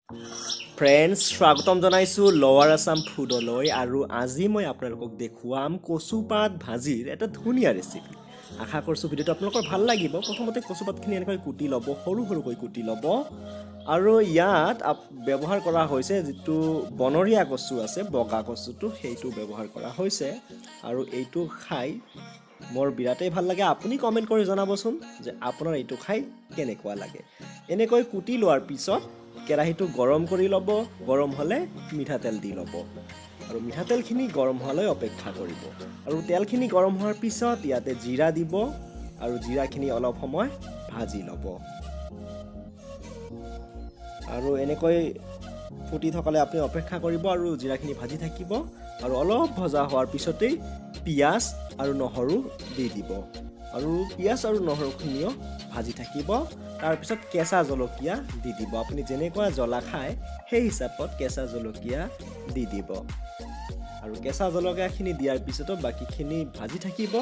friends স্বাগতম জনাইছো লোৱাৰ আছাম ফুডলৈ আৰু আজি মই আপোনালোকক দেখুৱাম কচুপাত ভাজিৰ এটা ধুনীয়া ৰেচিপি আশা কৰিছোঁ ভিডিঅ'টো আপোনালোকৰ ভাল লাগিব প্ৰথমতে কচুপাতখিনি এনেকৈ কুটি ল'ব সৰু সৰুকৈ কুটি ল'ব আৰু ইয়াত ব্যৱহাৰ কৰা হৈছে যিটো বনৰীয়া কচু আছে বগা কচুটো সেইটো ব্যৱহাৰ কৰা হৈছে আৰু এইটো খাই মোৰ বিৰাটেই ভাল লাগে আপুনি কমেণ্ট কৰি জনাবচোন যে আপোনাৰ এইটো খাই কেনেকুৱা লাগে এনেকৈ কুটি লোৱাৰ পিছত কেৰাহীটো গৰম কৰি ল'ব গৰম হ'লে মিঠাতেল দি ল'ব আৰু মিঠাতেলখিনি গৰম হোৱালৈ অপেক্ষা কৰিব আৰু তেলখিনি গৰম হোৱাৰ পিছত ইয়াতে জিৰা দিব আৰু জিৰাখিনি অলপ সময় ভাজি ল'ব আৰু এনেকৈ ফুটি থকালে আপুনি অপেক্ষা কৰিব আৰু জিৰাখিনি ভাজি থাকিব আৰু অলপ ভজা হোৱাৰ পিছতেই পিঁয়াজ আৰু নহৰু দি দিব আৰু পিঁয়াজ আৰু নহৰুখিনিও ভাজি থাকিব তাৰপিছত কেঁচা জলকীয়া দি দিব আপুনি যেনেকুৱা জ্বলা খায় সেই হিচাপত কেঁচা জলকীয়া দি দিব আৰু কেঁচা জলকীয়াখিনি দিয়াৰ পিছতো বাকীখিনি ভাজি থাকিব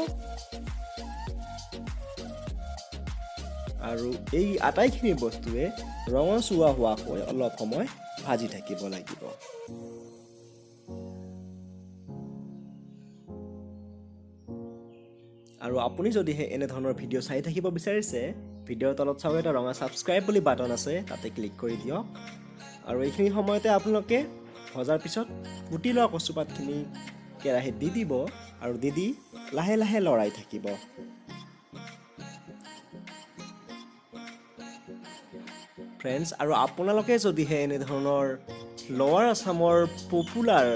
আৰু এই আটাইখিনি বস্তুৱে ৰঙচুৱা হোৱাকৈ অলপ সময় ভাজি থাকিব লাগিব আৰু আপুনি যদিহে এনে ধৰণৰ ভিডিঅ' চাই থাকিব বিচাৰিছে ভিডিঅ'ৰ তলত চাব এটা ৰঙা ছাবস্ক্ৰাইব বুলি বাটন আছে তাতে ক্লিক কৰি দিয়ক আৰু এইখিনি সময়তে আপোনালোকে ভজাৰ পিছত কুটি লোৱা কচুপাতখিনি কেৰাহীত দি দিব আৰু দি লাহে লাহে লৰাই থাকিব ফ্ৰেণ্ডছ আৰু আপোনালোকে যদিহে এনে ধৰণৰ লোৱাৰ আছামৰ পপুলাৰ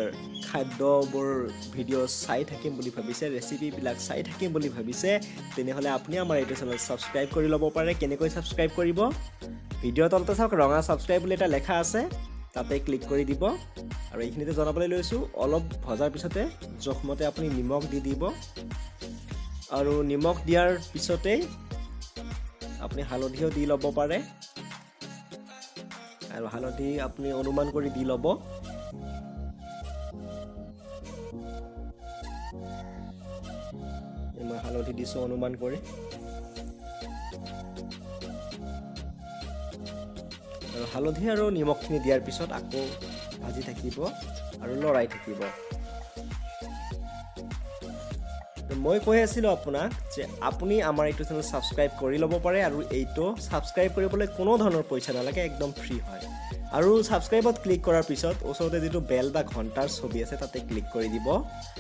খাদ্যবোৰ ভিডিঅ' চাই থাকিম বুলি ভাবিছে ৰেচিপিবিলাক চাই থাকিম বুলি ভাবিছে তেনেহ'লে আপুনি আমাৰ এইটো চেনেল ছাবস্ক্ৰাইব কৰি ল'ব পাৰে কেনেকৈ ছাবস্ক্ৰাইব কৰিব ভিডিঅ'ৰ তলতে চাওক ৰঙা ছাবস্ক্ৰাইব বুলি এটা লেখা আছে তাতে ক্লিক কৰি দিব আৰু এইখিনিতে জনাবলৈ লৈছোঁ অলপ ভজাৰ পিছতে জোখমতে আপুনি নিমখ দি দিব আৰু নিমখ দিয়াৰ পিছতেই আপুনি হালধিও দি ল'ব পাৰে আৰু হালধি আপুনি অনুমান কৰি দি ল'ব মই হালধি দিছোঁ অনুমান কৰি আৰু হালধি আৰু নিমখখিনি দিয়াৰ পিছত আকৌ ভাজি থাকিব আৰু লৰাই থাকিব মই কৈ আছিলোঁ আপোনাক যে আপুনি আমাৰ এইটো চেনেল ছাবস্ক্ৰাইব কৰি ল'ব পাৰে আৰু এইটো ছাবস্ক্ৰাইব কৰিবলৈ কোনো ধৰণৰ পইচা নালাগে একদম ফ্ৰী হয় আৰু ছাবস্ক্ৰাইবত ক্লিক কৰাৰ পিছত ওচৰতে যিটো বেল বা ঘণ্টাৰ ছবি আছে তাতে ক্লিক কৰি দিব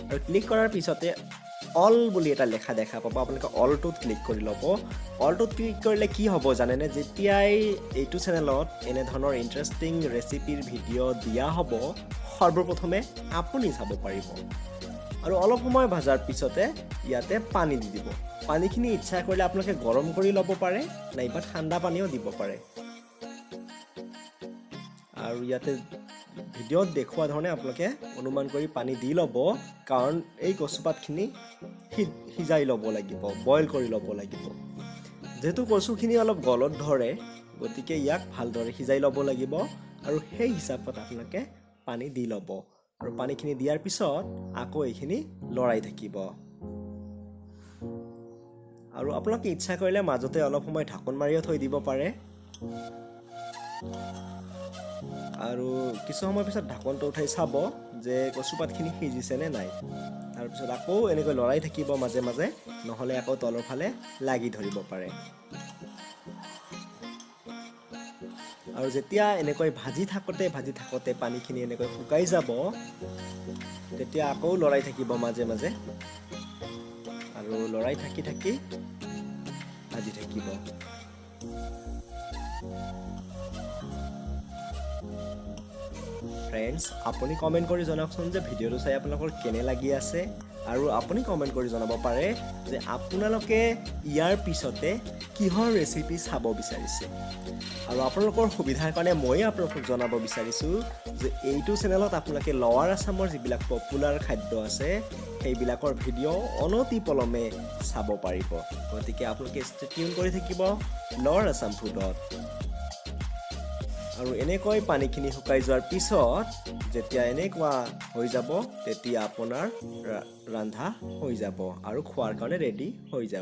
আৰু ক্লিক কৰাৰ পিছতে অল বুলি এটা লেখা দেখা পাব আপোনালোকে অলটোত ক্লিক কৰি ল'ব অলটোত ক্লিক কৰিলে কি হ'ব জানেনে যেতিয়াই এইটো চেনেলত এনেধৰণৰ ইণ্টাৰেষ্টিং ৰেচিপিৰ ভিডিঅ' দিয়া হ'ব সৰ্বপ্ৰথমে আপুনি চাব পাৰিব আৰু অলপ সময় ভাজাৰ পিছতে ইয়াতে পানী দি দিব পানীখিনি ইচ্ছা কৰিলে আপোনালোকে গৰম কৰি ল'ব পাৰে নাইবা ঠাণ্ডা পানীও দিব পাৰে আৰু ইয়াতে ভিডিঅ'ত দেখুওৱা ধৰণে আপোনালোকে অনুমান কৰি পানী দি ল'ব কাৰণ এই কচুপাতখিনি সিজাই ল'ব লাগিব বইল কৰি ল'ব লাগিব যেহেতু কচুখিনি অলপ গলত ধৰে গতিকে ইয়াক ভালদৰে সিজাই ল'ব লাগিব আৰু সেই হিচাপত আপোনালোকে পানী দি ল'ব আৰু পানীখিনি দিয়াৰ পিছত আকৌ এইখিনি লৰাই থাকিব আৰু আপোনালোকে ইচ্ছা কৰিলে মাজতে অলপ সময় ঢাকন মাৰিও থৈ দিব পাৰে আৰু কিছু সময়ৰ পিছত ঢাকনটো উঠাই চাব যে কচুপাতখিনি সিজিছে নে নাই তাৰপিছত আকৌ এনেকৈ লৰাই থাকিব মাজে মাজে নহ'লে আকৌ তলৰ ফালে লাগি ধৰিব পাৰে আৰু যেতিয়া এনেকৈ ভাজি থাকোঁতে পানীখিনি এনেকৈ শুকাই যাব তেতিয়া আকৌ লৰাই থাকিব মাজে মাজে আৰু লৰাই থাকি ভাজি থাকিব ফ্ৰেণ্ডছ আপুনি কমেণ্ট কৰি জনাওকচোন যে ভিডিঅ'টো চাই আপোনালোকৰ কেনে লাগি আছে আৰু আপুনি কমেণ্ট কৰি জনাব পাৰে যে আপোনালোকে ইয়াৰ পিছতে কিহৰ ৰেচিপি চাব বিচাৰিছে আৰু আপোনালোকৰ সুবিধাৰ কাৰণে মই আপোনালোকক জনাব বিচাৰিছোঁ যে এইটো চেনেলত আপোনালোকে লোৱাৰ আছামৰ যিবিলাক পপুলাৰ খাদ্য আছে সেইবিলাকৰ ভিডিঅ' অনতিপলমে চাব পাৰিব গতিকে আপোনালোকে ষ্টে টিউন কৰি থাকিব লোৱাৰ আছাম ফুডত আৰু এনেকৈ পানীখিনি শুকাই যোৱাৰ পিছত যেতিয়া এনেকুৱা হৈ যাব তেতিয়া আপোনাৰ ৰন্ধা হৈ যাব আৰু খোৱাৰ কাৰণে ৰেডি হৈ যাব